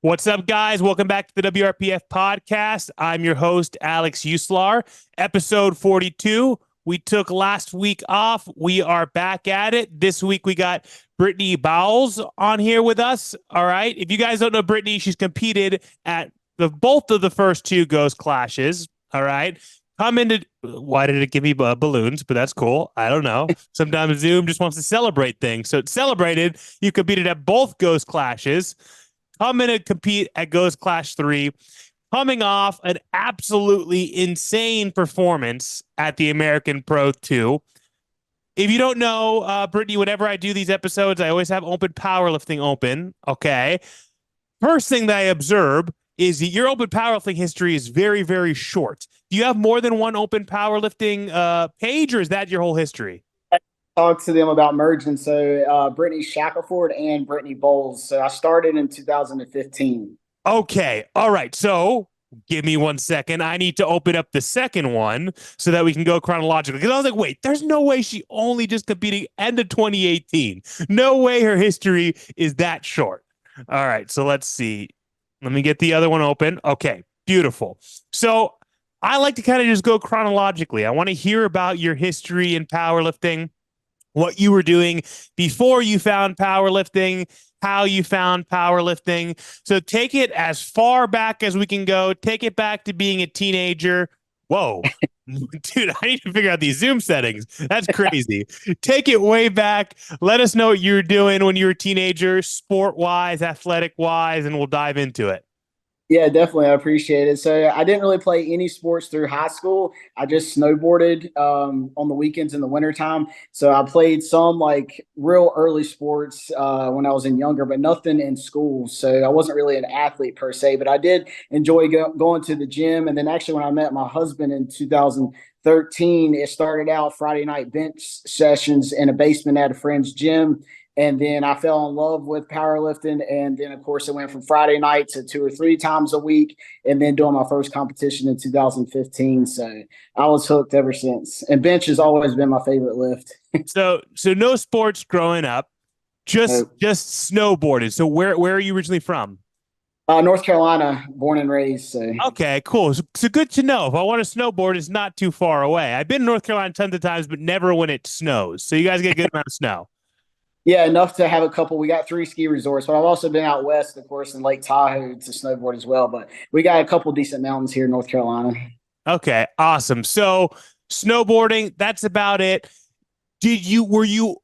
What's up, guys? Welcome back to the WRPF podcast. I'm your host, Alex Uslar. Episode 42. We took last week off. We are back at it. This week, we got Brittany Bowles on here with us. All right. If you guys don't know Brittany, she's competed at both of the first two Ghost Clashes. All right. Why did it give me balloons? But that's cool. I don't know. Sometimes Zoom just wants to celebrate things. So it's celebrated. You competed at both Ghost Clashes. I'm going to compete at Ghost Clash 3, coming off an absolutely insane performance at the American Pro 2. If you don't know, Brittany, whenever I do these episodes, I always have open powerlifting open. Okay. First thing that I observe is that your open powerlifting history is very, very short. Do you have more than one open powerlifting page, or is that your whole history? Talk to them about merging. So Brittany Shackelford and Brittany Bowles. So I started in 2015. Okay. All right. So give me 1 second. I need to open up the second one so that we can go chronologically. Because I was like, wait, there's no way she only just competing end of 2018. No way her history is that short. All right. So let's see. Let me get the other one open. Okay. Beautiful. So I like to kind of just go chronologically. I want to hear about your history in powerlifting, what you were doing before you found powerlifting, how you found powerlifting. So take it as far back as we can go. Take it back to being a teenager. Whoa, dude, I need to figure out these Zoom settings. That's crazy. Take it way back. Let us know what you were doing when you were a teenager, sport wise, athletic wise, and we'll dive into it. Yeah, definitely. I appreciate it. So I didn't really play any sports through high school. I just snowboarded on the weekends in the wintertime. So I played some like real early sports when I was younger, but nothing in school. So I wasn't really an athlete per se, but I did enjoy going to the gym. And then actually when I met my husband in 2013, it started out Friday night bench sessions in a basement at a friend's gym. And then I fell in love with powerlifting. And then, of course, it went from Friday night to 2 or 3 times a week, and then doing my first competition in 2015. So I was hooked ever since. And bench has always been my favorite lift. So no sports growing up, So, just snowboarded. So where are you originally from? North Carolina, born and raised. So Okay, cool. So good to know. If I want to snowboard, it's not too far away. I've been in North Carolina tons of times, but never when it snows. So you guys get a good amount of snow. yeah, enough to have a couple. We got 3 ski resorts, but I've also been out west, of course, in Lake Tahoe to snowboard as well. But we got a couple decent mountains here in North Carolina. Okay, awesome. So snowboarding, that's about it. Were you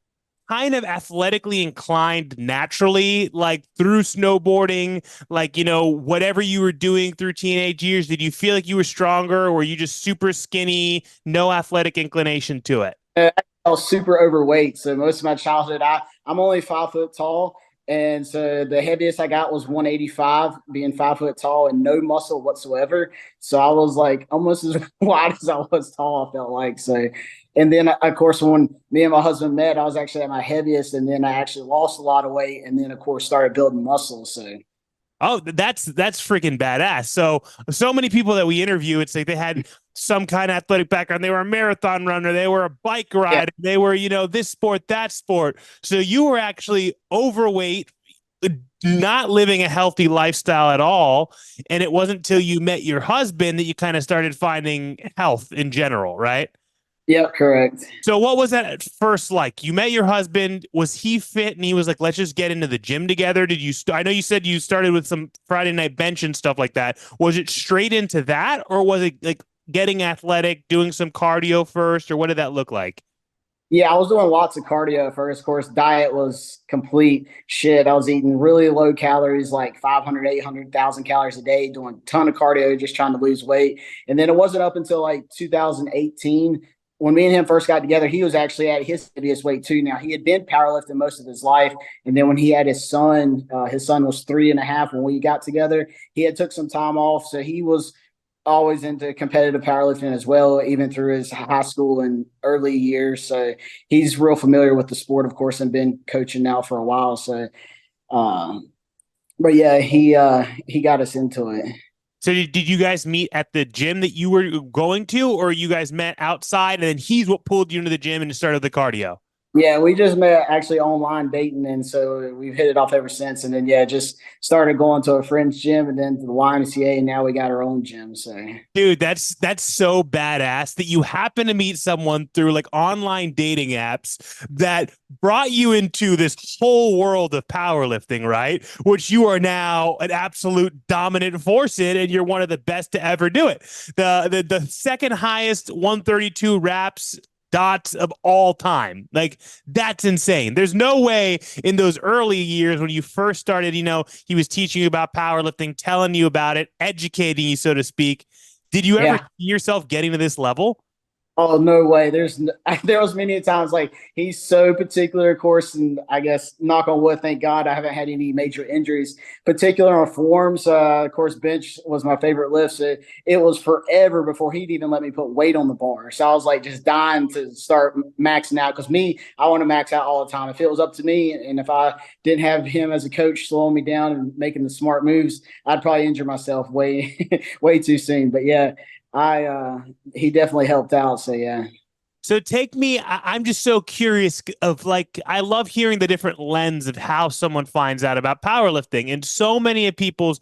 kind of athletically inclined naturally, like through snowboarding, like, whatever you were doing through teenage years? Did you feel like you were stronger, or were you just super skinny, no athletic inclination to it? I was super overweight. So most of my childhood, I'm only 5 foot tall. And so the heaviest I got was 185, being 5 foot tall and no muscle whatsoever. So I was like almost as wide as I was tall, I felt like. So, and then of course, when me and my husband met, I was actually at my heaviest. And then I actually lost a lot of weight. And then, of course, started building muscle. So, Oh, that's freaking badass. So many people that we interview, it's like they had some kind of athletic background. They were a marathon runner, they were a bike yeah. rider, they were, this sport, that sport. So you were actually overweight, not living a healthy lifestyle at all. And it wasn't until you met your husband that you kind of started finding health in general, right? Yep, correct. So what was that at first like? You met your husband. Was he fit and he was like, let's just get into the gym together? I know you said you started with some Friday night bench and stuff like that. Was it straight into that, or was it like getting athletic, doing some cardio first, or what did that look like? Yeah, I was doing lots of cardio at first. Of course, diet was complete shit. I was eating really low calories, like 500, 800,000 calories a day, doing a ton of cardio, just trying to lose weight. And then it wasn't up until like 2018 when me and him first got together. He was actually at his heaviest weight too. Now, he had been powerlifting most of his life. And then when he had his son was 3.5 when we got together. He had took some time off. So he was always into competitive powerlifting as well, even through his high school and early years. So he's real familiar with the sport, of course, and been coaching now for a while. So, um, but yeah, he got us into it. So did you guys meet at the gym that you were going to, or you guys met outside and then he's what pulled you into the gym and started the cardio? Yeah, we just met actually online dating, and so we've hit it off ever since. And then yeah, just started going to a friend's gym, and then to the YMCA, and now we got our own gym. So Dude, that's so badass that you happen to meet someone through like online dating apps that brought you into this whole world of powerlifting, right? Which you are now an absolute dominant force in, and you're one of the best to ever do it. The second highest 132 reps dots of all time. Like that's insane. There's no way in those early years when you first started, he was teaching you about powerlifting, telling you about it, educating you, so to speak. Did you ever yeah. see yourself getting to this level? Oh no way! There was many times like he's so particular, of course, and I guess knock on wood, thank God I haven't had any major injuries. Particular on forms, of course, bench was my favorite lift. So it was forever before he'd even let me put weight on the bar. So I was like just dying to start maxing out because I want to max out all the time. If it was up to me, and if I didn't have him as a coach slowing me down and making the smart moves, I'd probably injure myself way way too soon. But yeah. He definitely helped out. So yeah. So take me, I'm just so curious of like, I love hearing the different lens of how someone finds out about powerlifting. And so many of people's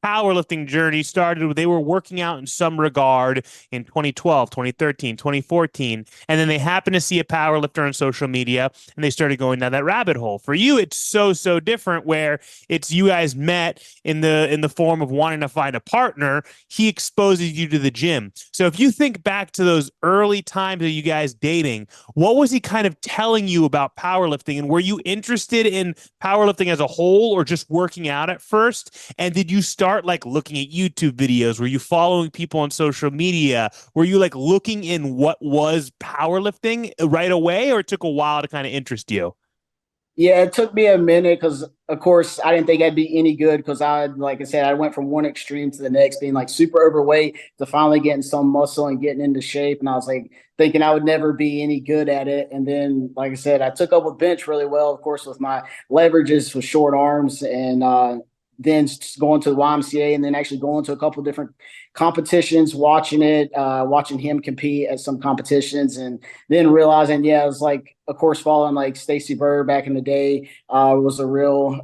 powerlifting journey started with they were working out in some regard in 2012, 2013, 2014, and then they happened to see a powerlifter on social media and they started going down that rabbit hole. For you, it's so different where it's you guys met in the form of wanting to find a partner. He exposes you to the gym. So if you think back to those early times of you guys dating, what was he kind of telling you about powerlifting? And were you interested in powerlifting as a whole or just working out at first? And did you start like looking at YouTube videos? Were you following people on social media? Were you like looking in what was powerlifting right away, or it took a while to kind of interest you? Yeah, it took me a minute because, of course, I didn't think I'd be any good because like I said, I went from one extreme to the next, being like super overweight to finally getting some muscle and getting into shape. And I was like thinking I would never be any good at it. And then, like I said, I took up with bench really well, of course, with my leverages with short arms and then going to the YMCA and then actually going to a couple different competitions, watching it, watching him compete at some competitions, and then realizing, yeah, it was like, of course, following like Stacy Burr back in the day was a real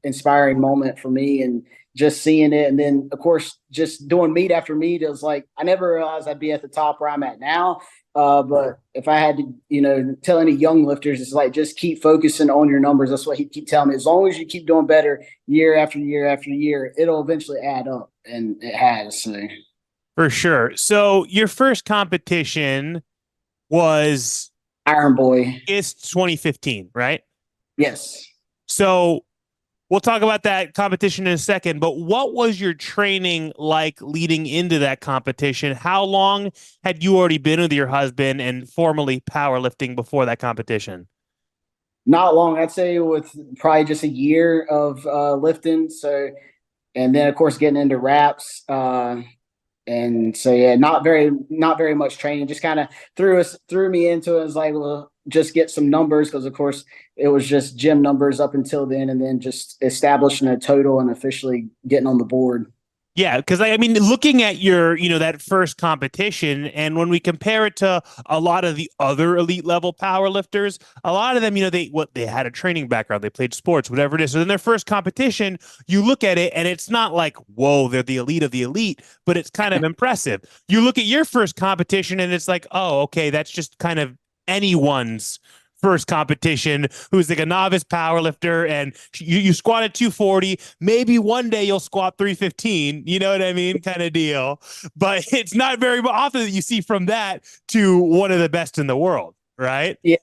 inspiring moment for me, and just seeing it, and then of course just doing meet after meet, it was like I never realized I'd be at the top where I'm at now. But if I had to, tell any young lifters, it's like just keep focusing on your numbers. That's what he keep telling me. As long as you keep doing better year after year after year, it'll eventually add up, and it has. So. For sure. So your first competition was Iron Boy. August 2015, right? Yes. So we'll talk about that competition in a second, but what was your training like leading into that competition? How long had you already been with your husband and formally powerlifting before that competition? Not long. I'd say with probably just a year of lifting. So, and then of course getting into wraps. And so yeah, not very much training. Just kind of threw me into it. It was like, well, just get some numbers because of course it was just gym numbers up until then, and then just establishing a total and officially getting on the board. Yeah, because I mean, looking at your, that first competition, and when we compare it to a lot of the other elite level power lifters, a lot of them, they had a training background, they played sports, whatever it is. So in their first competition, you look at it and it's not like, whoa, they're the elite of the elite, but it's kind of impressive. You look at your first competition and it's like, oh, okay, that's just kind of anyone's first competition who's like a novice power lifter, and you squat at 240. Maybe one day you'll squat 315, you know what I mean, kind of deal. But it's not very often that you see from that to one of the best in the world, right? Yeah.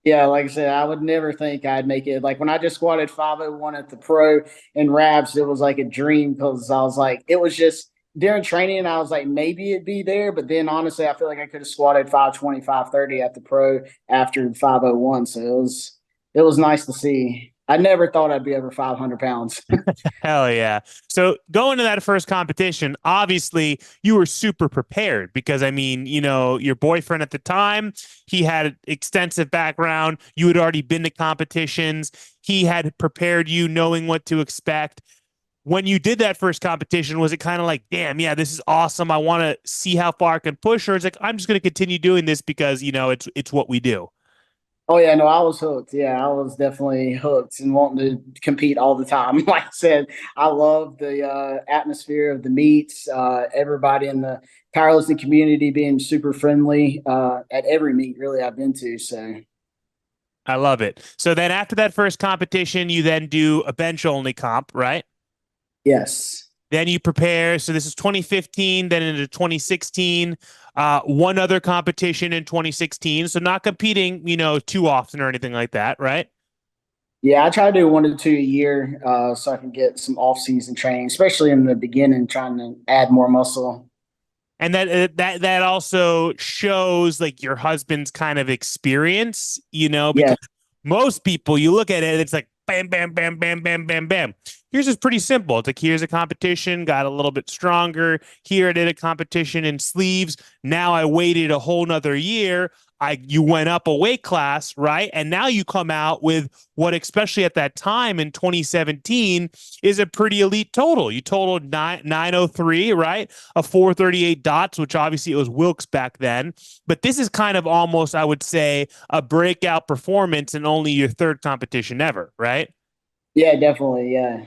Yeah, like I said, I would never think I'd make it. Like when I just squatted 501 at the pro and wraps, it was like a dream because I was like, it was just during training, I was like, maybe it'd be there. But then honestly, I feel like I could have squatted 520, 530 at the pro after the 501. So it was nice to see. I never thought I'd be over 500 pounds. Hell yeah. So going to that first competition, obviously you were super prepared because I mean, your boyfriend at the time, he had extensive background. You had already been to competitions. He had prepared you knowing what to expect. When you did that first competition, was it kind of like, damn, yeah, this is awesome. I want to see how far I can push, or it's like, I'm just going to continue doing this because, it's what we do. Oh yeah, no, I was hooked. Yeah, I was definitely hooked and wanting to compete all the time. Like I said, I love the atmosphere of the meets. Everybody in the powerlifting community being super friendly at every meet really I've been to. So I love it. So then after that first competition, you then do a bench only comp, right? yes. Then you prepare. So this is 2015, then into 2016, one other competition in 2016. So not competing, too often or anything like that, right? Yeah, I try to do 1 to 2 a year so I can get some off season training, especially in the beginning, trying to add more muscle. And that also shows like your husband's kind of experience, Yeah, because most people you look at it, it's like bam, bam, bam, bam, bam, bam, bam. Here's is pretty simple. It's like here's a competition, got a little bit stronger. Here I did a competition in sleeves. Now I waited a whole nother year. You went up a weight class, right? And now you come out with what, especially at that time in 2017, is a pretty elite total. You totaled 903, right? A 438 dots, which obviously it was Wilkes back then. But this is kind of almost, I would say, a breakout performance in only your third competition ever, right? yeah, definitely. Yeah.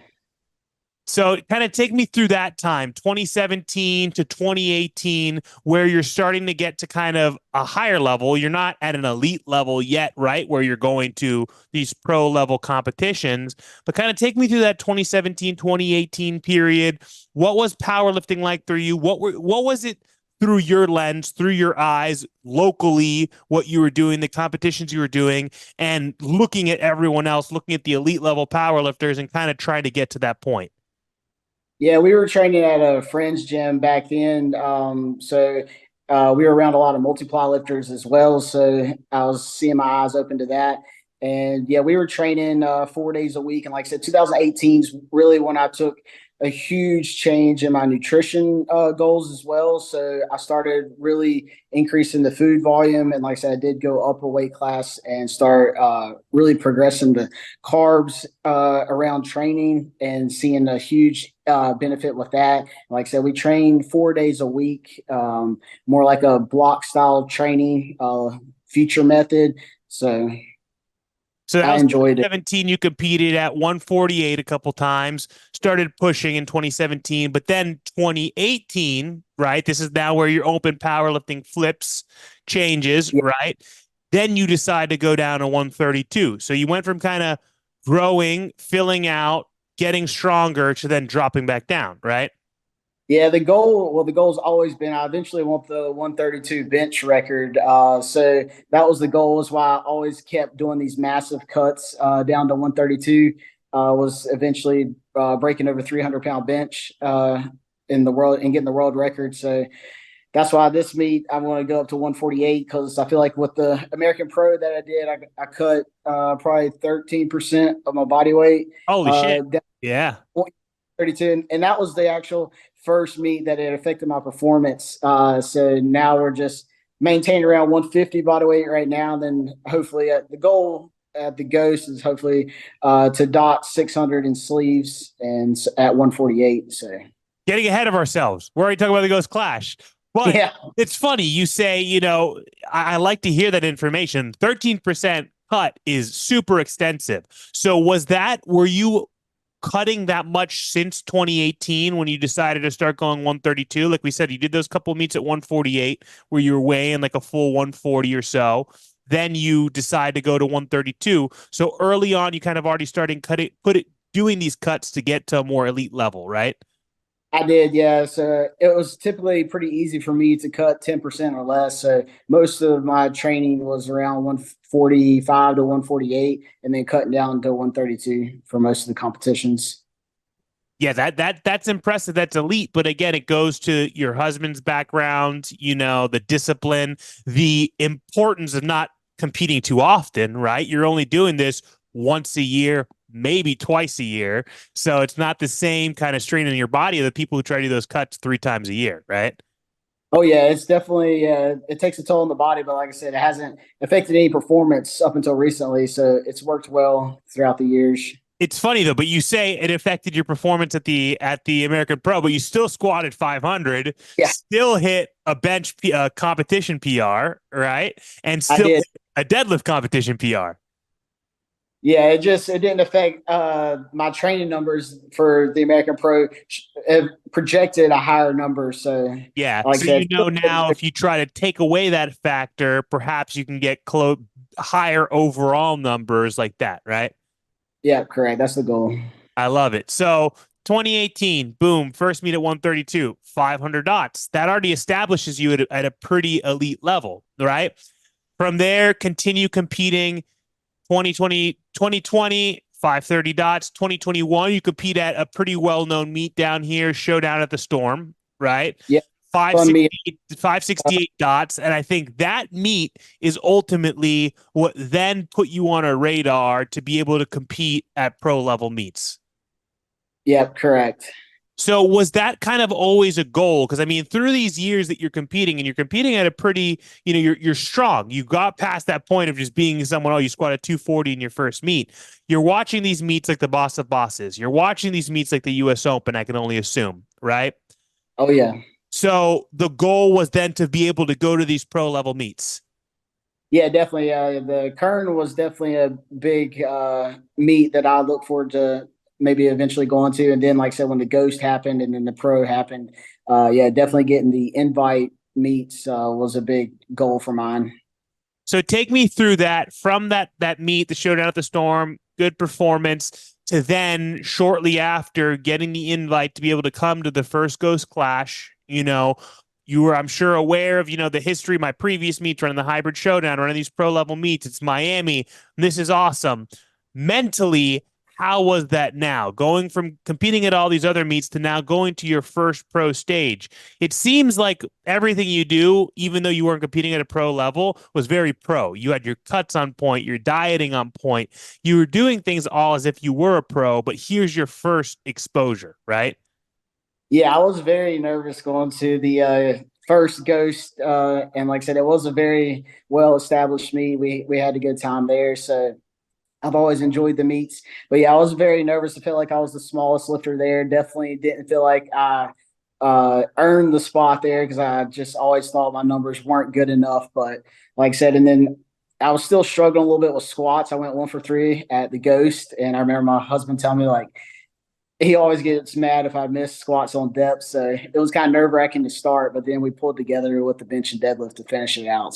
So kind of take me through that time, 2017 to 2018, where you're starting to get to kind of a higher level. You're not at an elite level yet, right? Where you're going to these pro level competitions, but kind of take me through that 2017, 2018 period. What was powerlifting like for you? What was it through your lens, through your eyes, locally, what you were doing, the competitions you were doing, and looking at everyone else, looking at the elite level powerlifters and kind of trying to get to that point? Yeah, we were training at a friend's gym back then. So we were around a lot of multiply lifters as well. So I was seeing my eyes open to that. And yeah, we were training 4 days a week. And like I said, 2018 is really when I took a huge change in my nutrition goals as well. So I started really increasing the food volume. And like I said, I did go up a weight class and start really progressing the carbs around training and seeing a huge benefit with that. Like I said, we train 4 days a week, more like a block style training, future method. So So that I was enjoyed it. 2017. You competed at 148 a couple times, started pushing in 2017, but then 2018, right? This is now where your open powerlifting flips, changes, Yeah, right? Then you decide to go down to 132. So you went from kind of growing, filling out, getting stronger to then dropping back down, right? yeah. The goal's always been I eventually want the 132 bench record. So that was the goal. Is why I always kept doing these massive cuts down to 132. Was eventually breaking over 300-pound bench in the world and getting the world record. So that's why this meet I want to go up to 148 because I feel like with the American Pro that I did, I cut probably 13% of my body weight. Holy shit. Down Yeah. 32, and that was the actual first meet that it affected my performance. So now we're just maintaining around 150 body weight right now. Then hopefully the goal at the Ghost is hopefully to dot 600 in sleeves and at 148. So Getting ahead of ourselves. We're already talking about the Ghost Clash. But yeah. it's funny. You say, I like to hear that information. 13% cut is super extensive. So were you cutting that much since 2018 when you decided to start going 132? Like we said, you did those couple of meets at 148 where you were weighing like a full 140 or so. Then you decide to go to 132. So early on, you kind of already starting doing these cuts to get to a more elite level, right? I did, yeah. So it was typically pretty easy for me to cut 10% or less. So most of my training was around 145 to 148, and then cutting down to 132 for most of the competitions. Yeah, that's impressive. That's elite. But again, it goes to your husband's background, the discipline, the importance of not competing too often, right? You're only doing this once a year, maybe twice a year. So it's not the same kind of strain on your body of the people who try to do those cuts 3 times a year, right? Oh yeah, it's definitely it takes a toll on the body, but like I said, it hasn't affected any performance up until recently. So it's worked well throughout the years. It's funny though, but you say it affected your performance at the American Pro, but you still squatted 500, Yeah, still hit a bench competition PR, right? And I still did. A deadlift competition PR. Yeah, it didn't affect my training numbers for the American Pro. It projected a higher number. So, Yeah. like I So you said, know now if you try to take away that factor, perhaps you can get higher overall numbers like that, right? yeah, correct. That's the goal. I love it. So 2018, boom, first meet at 132, 500 dots. That already establishes you at a pretty elite level, right? From there, continue competing. 2020, 530 dots. 2021, you compete at a pretty well-known meet down here, Showdown at the Storm, right? Yeah, fun me. 568 dots. And I think that meet is ultimately what then put you on a radar to be able to compete at pro level meets. Yeah, correct. So was that kind of always a goal? Because I mean, through these years that you're competing and you're competing at a pretty, you're strong. You got past that point of just being someone, oh, you squatted 240 in your first meet. You're watching these meets like the Boss of Bosses. You're watching these meets like the US Open, I can only assume, right? Oh yeah. So the goal was then to be able to go to these pro level meets. Yeah, definitely. The Kern was definitely a big meet that I look forward to maybe eventually going to. And then, like I said, when the Ghost happened and then the Pro happened, yeah, definitely getting the invite meets was a big goal for mine. So take me through that from that meet, the Showdown at the Storm, good performance, to then shortly after getting the invite to be able to come to the first Ghost Clash. You were, I'm sure, aware of the history of my previous meets, running the Hybrid Showdown, running these pro level meets. It's Miami. This is awesome. Mentally, how was that now going from competing at all these other meets to now going to your first pro stage? It seems like everything you do, even though you weren't competing at a pro level, was very pro. You had your cuts on point, your dieting on point. You were doing things all as if you were a pro, but here's your first exposure, right? Yeah, I was very nervous going to the first Ghost, and like I said, it was a very well established meet. We had a good time there, so I've always enjoyed the meets. But yeah, I was very nervous. I felt like I was the smallest lifter there. Definitely didn't feel like I earned the spot there because I just always thought my numbers weren't good enough. But like I said, and then I was still struggling a little bit with squats. I went 1 for 3 at the Ghost, and I remember my husband telling me like he always gets mad if I miss squats on depth. So it was kind of nerve wracking to start, but then we pulled together with the bench and deadlift to finish it out.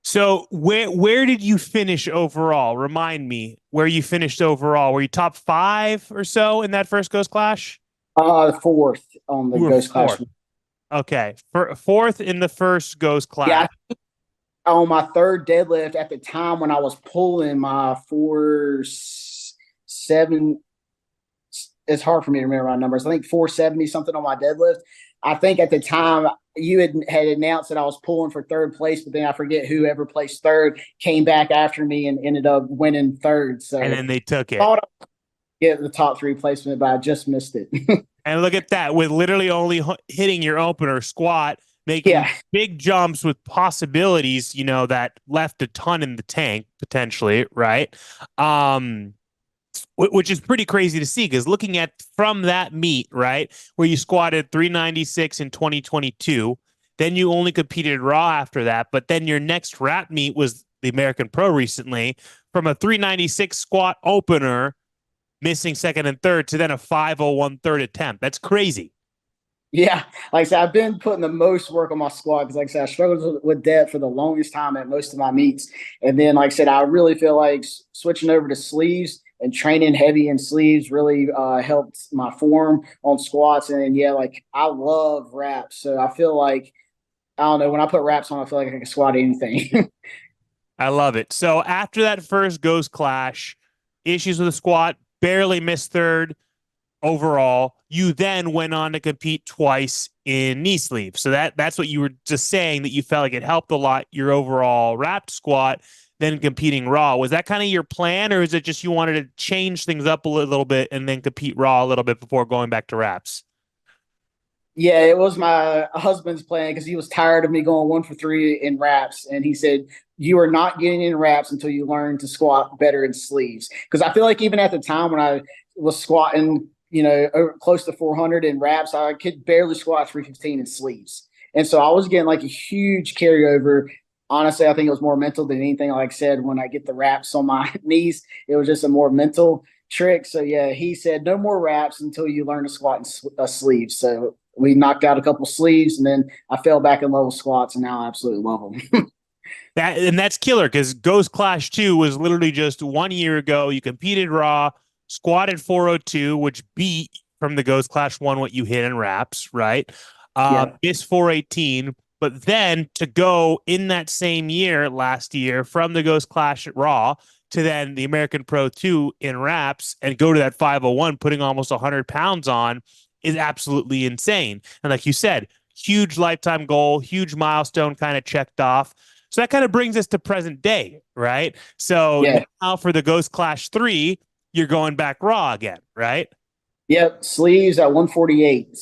So where did you finish overall? Remind me where you finished overall. Were you top 5 or so in that first Ghost Clash? Fourth on the You were Ghost Clash. fourth. Okay, fourth in the first Ghost Clash. Yeah, on my third deadlift at the time when I was pulling my 4.7. It's hard for me to remember my numbers. I think 470 something on my deadlift. I think at the time you had announced that I was pulling for third place, but then I forget whoever placed third came back after me and ended up winning third. So And then they took I it. thought I would get the top 3 placement, but I just missed it. And look at that, with literally only hitting your opener squat, making Yeah. big jumps with possibilities, that left a ton in the tank potentially, right? Which is pretty crazy to see because looking at from that meet, right, where you squatted 396 in 2022, then you only competed raw after that, but then your next wrap meet was the American Pro recently, from a 396 squat opener, missing second and third, to then a 501 third attempt. That's crazy. Yeah, like I said, I've been putting the most work on my squat because, like I said, I struggled with depth for the longest time at most of my meets. And then, like I said, I really feel like switching over to sleeves and training heavy in sleeves really helped my form on squats. And then, yeah, like I love wraps. So I feel like, I don't know, when I put wraps on, I feel like I can squat anything. I love it. So after that first Ghost Clash, issues with the squat, barely missed third overall. You then went on to compete twice in knee sleeve. So that's what you were just saying, that you felt like it helped a lot your overall wrapped squat than competing raw. Was that kind of your plan, or is it just you wanted to change things up a little bit and then compete raw a little bit before going back to wraps? Yeah, it was my husband's plan because he was tired of me going 1 for 3 in wraps. And he said, you are not getting in wraps until you learn to squat better in sleeves. Because I feel like even at the time when I was squatting, close to 400 in wraps, I could barely squat 315 in sleeves. And so I was getting like a huge carryover honestly, I think it was more mental than anything. Like I said, when I get the wraps on my knees, it was just a more mental trick. So yeah, he said no more wraps until you learn to squat in sleeves. So we knocked out a couple sleeves, and then I fell back in level squats, and now I absolutely love them. That's killer because Ghost Clash 2 was literally just 1 year ago. You competed raw, squatted 402, which beat from the Ghost Clash 1 what you hit in wraps, right? Yeah, Missed 418, but then to go in that same year last year from the Ghost Clash raw to then the American Pro 2 in wraps and go to that 501, putting almost 100 pounds on is absolutely insane. And like you said, huge lifetime goal, huge milestone kind of checked off. So that kind of brings us to present day, right? So yeah, now for the Ghost Clash 3, you're going back raw again, right? yep. Sleeves at 148.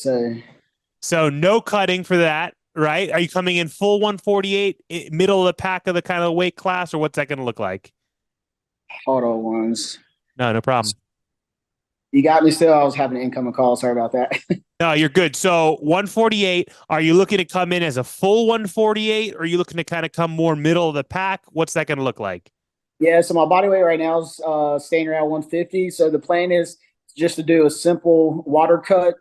So no cutting for that, right? Are you coming in full 148, middle of the pack of the kind of weight class, or what's that going to look like? Hold on ones. No, no problem. You got me still. I was having an incoming call. Sorry about that. No, you're good. So 148, are you looking to come in as a full 148, or are you looking to kind of come more middle of the pack? What's that going to look like? Yeah, so my body weight right now is staying around 150. So the plan is just to do a simple water cut,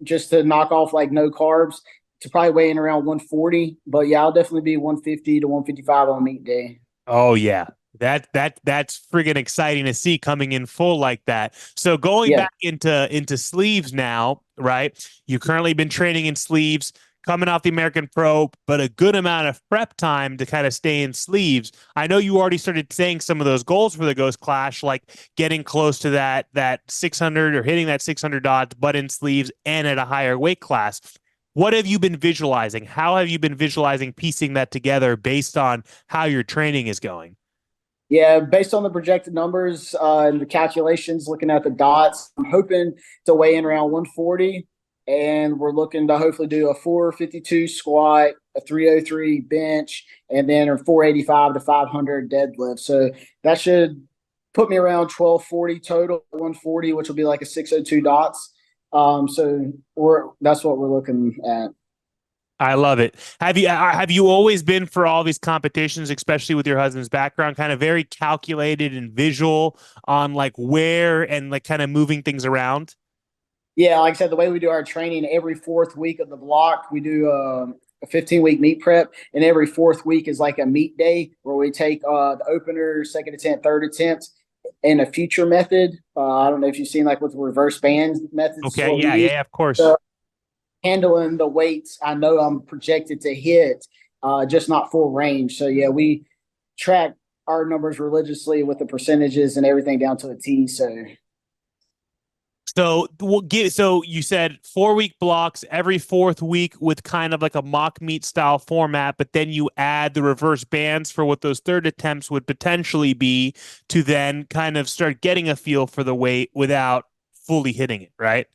just to knock off like no carbs, to probably weigh in around 140. But yeah, I'll definitely be 150 to 155 on meet day. Oh yeah. That's friggin' exciting to see coming in full like that. So going Yeah. back into sleeves now, right? You've currently been training in sleeves, coming off the American Pro, but a good amount of prep time to kind of stay in sleeves. I know you already started saying some of those goals for the Ghost Clash, like getting close to that 600 or hitting that 600 dots, but in sleeves and at a higher weight class. What have you been visualizing? How have you been visualizing piecing that together based on how your training is going? Yeah, based on the projected numbers and the calculations, looking at the dots, I'm hoping to weigh in around 140. And we're looking to hopefully do a 452 squat, a 303 bench, and then a 485 to 500 deadlift. So that should put me around 1240 total, 140, which will be like a 602 dots. So that's what we're looking at. I love it. Have you always been for all these competitions, especially with your husband's background, kind of very calculated and visual on like where and like kind of moving things around? Yeah, like I said, the way we do our training, every fourth week of the block, we do a 15-week meet prep, and every fourth week is like a meet day where we take the opener, second attempt, third attempt, and a future method. I don't know if you've seen like with the reverse band methods is Okay, what we yeah, use. yeah, of course. So handling the weights, I know I'm projected to hit, just not full range. So yeah, we track our numbers religiously with the percentages and everything down to a T. So So you said 4 week blocks every fourth week with kind of like a mock meet style format, but then you add the reverse bands for what those third attempts would potentially be to then kind of start getting a feel for the weight without fully hitting it, right?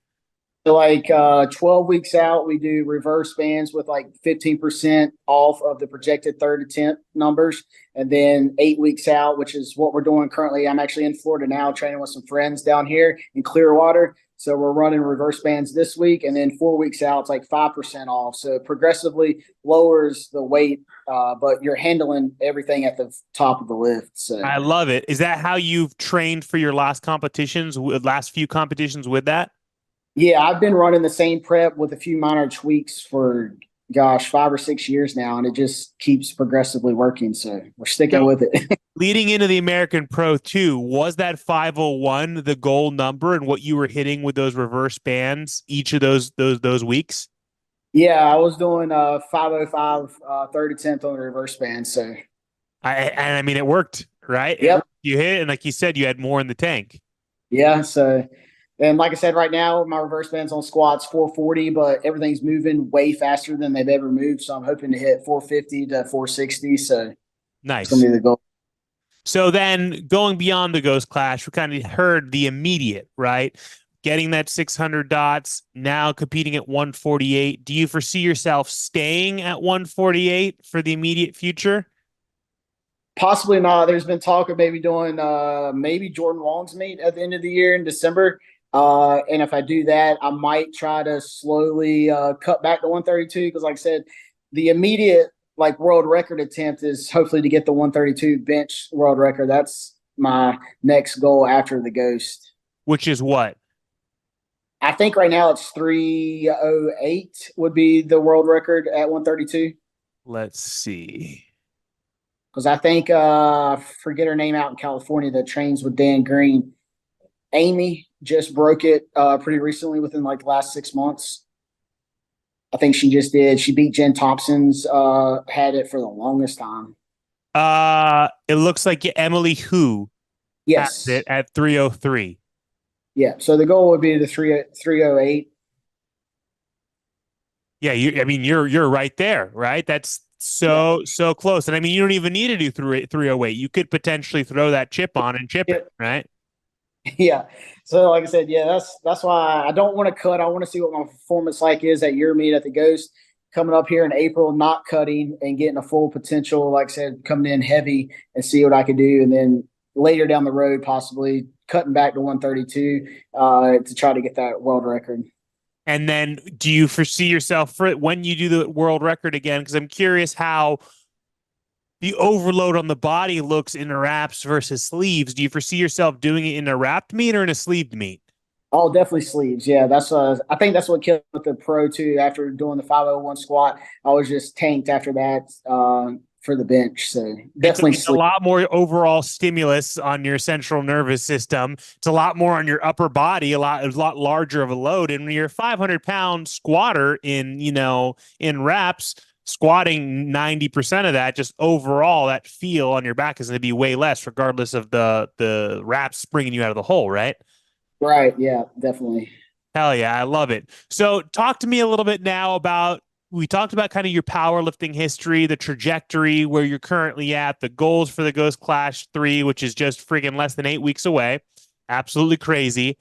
So like 12 weeks out, we do reverse bands with like 15% off of the projected third attempt numbers. And then 8 weeks out, which is what we're doing currently. I'm actually in Florida now training with some friends down here in Clearwater. So we're running reverse bands this week. And then 4 weeks out, it's like 5% off. So it progressively lowers the weight, but you're handling everything at the top of the lift. So I love it. Is that how you've trained for your last few competitions with that? yeah, I've been running the same prep with a few minor tweaks for gosh, 5 or 6 years now, and it just keeps progressively working. So we're sticking So with it. leading into the American Pro 2, was that 501 the goal number and what you were hitting with those reverse bands each of those weeks? Yeah, I was doing 505 third attempt on the reverse band. So I mean it worked, right? It yep. worked. You hit it, and like you said, you had more in the tank. Yeah. So and like I said, right now my reverse band's on squats 440, but everything's moving way faster than they've ever moved. So I'm hoping to hit 450 to 460. So it's gonna Nice. be the goal. So then going beyond the Ghost Clash, we kind of heard the immediate, right? Getting that 600 dots, now competing at 148. Do you foresee yourself staying at 148 for the immediate future? Possibly not. There's been talk of maybe doing maybe Jordan Wong's meet at the end of the year in December. And if I do that, I might try to slowly cut back to 132 because, like I said, the immediate like world record attempt is hopefully to get the 132 bench world record. That's my next goal after the Ghost. Which is what? I think right now it's 308 would be the world record at 132. Let's see. Because I think forget her name out in California that trains with Dan Green. Amy just broke it pretty recently within like the last 6 months. I think she just did. She beat Jen Thompson's had it for the longest time. It looks like Emily Hu has Yes. it at 303. Yeah. So the goal would be the 308. Yeah, you're right there, right? That's so close. And I mean, you don't even need to do 308. You could potentially throw that chip on and chip it, right? Yeah. So like I said, yeah, that's why I don't want to cut. I want to see what my performance like is at your meet at the Ghost coming up here in April, not cutting and getting a full potential, like I said, coming in heavy and see what I can do. And then later down the road, possibly cutting back to 132 to try to get that world record. And then do you foresee yourself for when you do the world record again? Because I'm curious how the overload on the body looks in a wraps versus sleeves. Do you foresee yourself doing it in a wrapped meet or in a sleeved meet? Oh, definitely sleeves. Yeah, that's I think that's what killed the pro too. After doing the 501 squat, I was just tanked after that for the bench. So definitely It's a lot more overall stimulus on your central nervous system. It's a lot more on your upper body, a lot larger of a load. And when you're a 500-pound squatter in wraps, squatting 90% of that, just overall that feel on your back is going to be way less, regardless of the wraps springing you out of the hole, right? Right. Yeah, definitely. Hell yeah, I love it. So talk to me a little bit now about we talked about kind of your powerlifting history, the trajectory, where you're currently at, the goals for the Ghost Clash 3, which is just friggin' less than 8 weeks away. Absolutely crazy.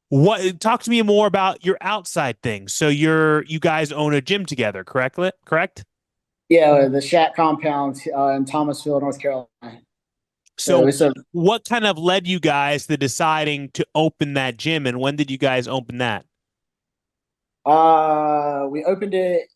What talk to me more about your outside things. So you guys own a gym together, correct? Yeah, the Shat compound in Thomasville, North Carolina. So So it's a what kind of led you guys to deciding to open that gym, and when did you guys open that? we opened it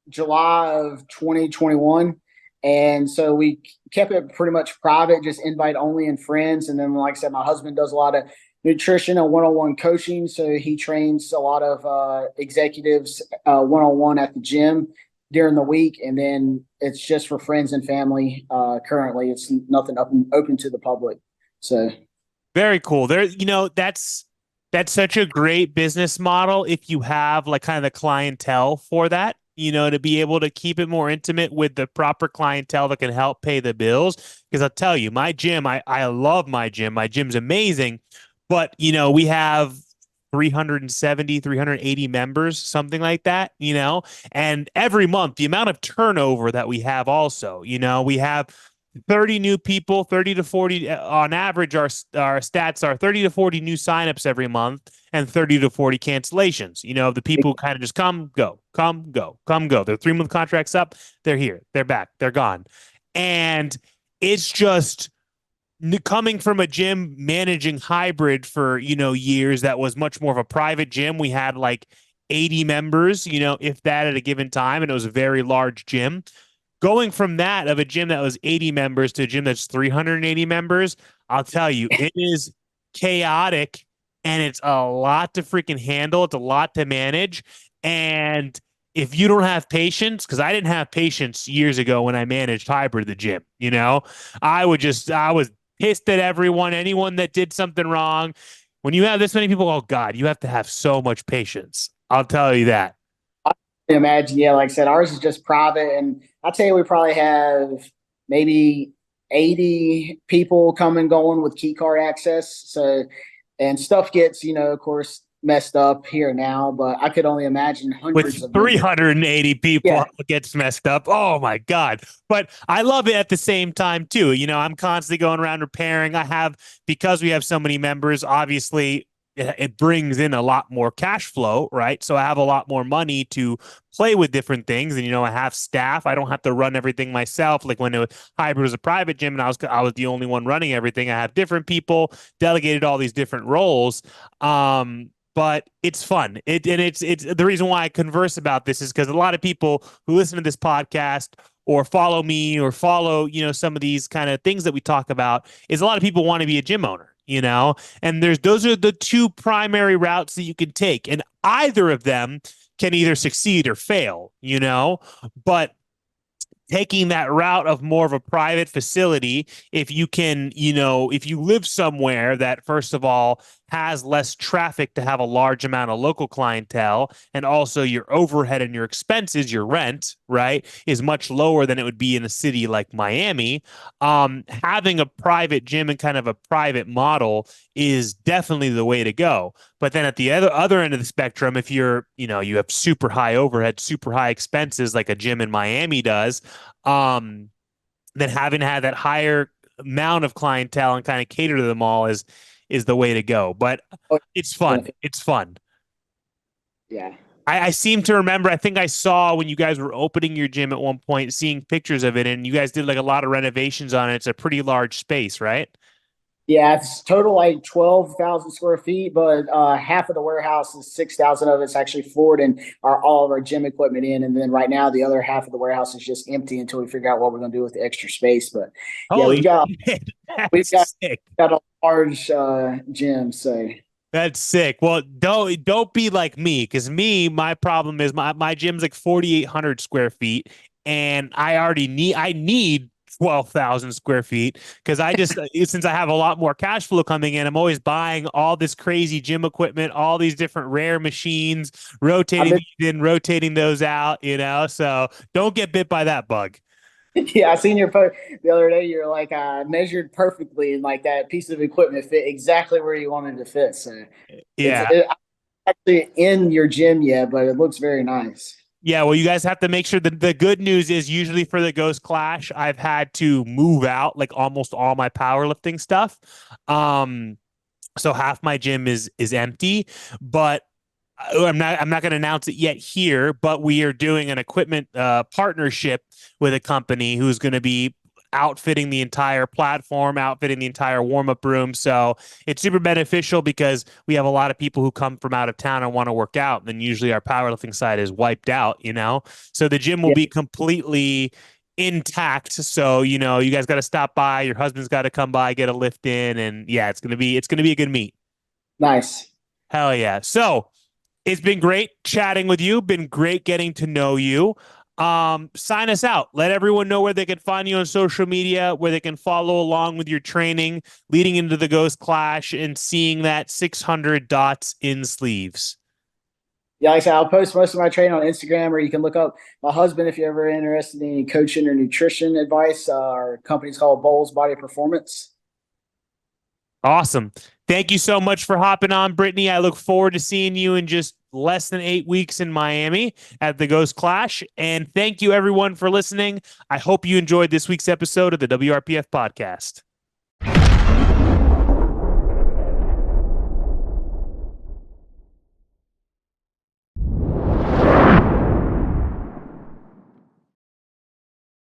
July of 2021. And so we kept it pretty much private, just invite only and friends. And then, like I said, my husband does a lot of nutrition and one-on-one coaching. So he trains a lot of executives one-on-one at the gym during the week. And then it's just for friends and family. Currently, it's nothing open to the public. So Very cool. That's such a great business model if you have like kind of the clientele for that, to be able to keep it more intimate with the proper clientele that can help pay the bills. Because I'll tell you, my gym, I love my gym. My gym's amazing, but we have 370, 380 members, something like that, and every month the amount of turnover that we have also, we have 30 new people, 30 to 40 on average. Our stats are 30 to 40 new signups every month and 30 to 40 cancellations. The people kind of just come, go, come, go, come, go. Their 3-month contracts up. They're here. They're back. They're gone. And it's just coming from a gym managing hybrid for, years that was much more of a private gym. We had like 80 members, if that at a given time. And it was a very large gym. Going from that of a gym that was 80 members to a gym that's 380 members, I'll tell you, it is chaotic and it's a lot to freaking handle. It's a lot to manage. And if you don't have patience, because I didn't have patience years ago when I managed hybrid the gym, I was pissed at anyone that did something wrong. When you have this many people, oh God, you have to have so much patience. I'll tell you that. imagine, yeah, like I said, ours is just private, and I'd say we probably have maybe 80 people coming going with key card access. So, and stuff gets, of course, messed up here now, but I could only imagine hundreds With of members. 380 people, Yeah, it gets messed up. Oh my God. But I love it at the same time too. I'm constantly going around repairing. Because we have so many members, obviously it brings in a lot more cash flow, right? So I have a lot more money to play with different things. And, I have staff. I don't have to run everything myself. Like when hybrid was a private gym and I was the only one running everything. I have different people delegated all these different roles. But it's fun. It's the reason why I converse about this is because a lot of people who listen to this podcast or follow me or follow, some of these kind of things that we talk about is a lot of people want to be a gym owner, and those are the two primary routes that you can take. And either of them can either succeed or fail, but taking that route of more of a private facility, if you can, if you live somewhere that, first of all, has less traffic to have a large amount of local clientele, and also your overhead and your expenses, your rent, right, is much lower than it would be in a city like Miami. Having a private gym and kind of a private model is definitely the way to go. But then at the other end of the spectrum, if you have super high overhead, super high expenses like a gym in Miami does, then having had that higher amount of clientele and kind of cater to them all is the way to go. But it's fun. It's fun. Yeah. I seem to remember, I think I saw when you guys were opening your gym at one point, seeing pictures of it, and you guys did like a lot of renovations on it. It's a pretty large space, right? Yeah, it's total like 12,000 square feet, but half of the warehouse is 6,000 of it's actually floored and all of our gym equipment in. And then right now, the other half of the warehouse is just empty until we figure out what we're going to do with the extra space. But yeah, we've got a large gym. So that's sick. Well, don't be like me, because my problem is my gym's like 4,800 square feet, and I need 12,000 square feet, because I just since I have a lot more cash flow coming in, I'm always buying all this crazy gym equipment, all these different rare machines, rotating those out, so don't get bit by that bug. Yeah, I seen your post the other day. You're like measured perfectly, and like that piece of equipment fit exactly where you wanted to fit. So yeah, I'm actually in your gym yet, but it looks very nice. Yeah, well, you guys have to make sure that the good news is usually for the Ghost Clash, I've had to move out like almost all my powerlifting stuff. So half my gym is empty, but I'm not going to announce it yet here, but we are doing an equipment partnership with a company who's going to be outfitting the entire platform, outfitting the entire warm-up room. So it's super beneficial because we have a lot of people who come from out of town and want to work out. And then usually our powerlifting side is wiped out, So the gym will be completely intact. So, you guys got to stop by. Your husband's got to come by, get a lift in. And yeah, it's going to be a good meet. Nice. Hell yeah. So it's been great chatting with you. Been great getting to know you. Sign us out. Let everyone know where they can find you on social media, where they can follow along with your training leading into the Ghost Clash and seeing that 600 dots in sleeves. Yeah, like I said, I'll post most of my training on Instagram, or you can look up my husband if you're ever interested in any coaching or nutrition advice. Our company's called Bowles Body Performance. Awesome. Thank you so much for hopping on, Brittany. I look forward to seeing you in just less than 8 weeks in Miami at the Ghost Clash. And thank you, everyone, for listening. I hope you enjoyed this week's episode of the WRPF podcast.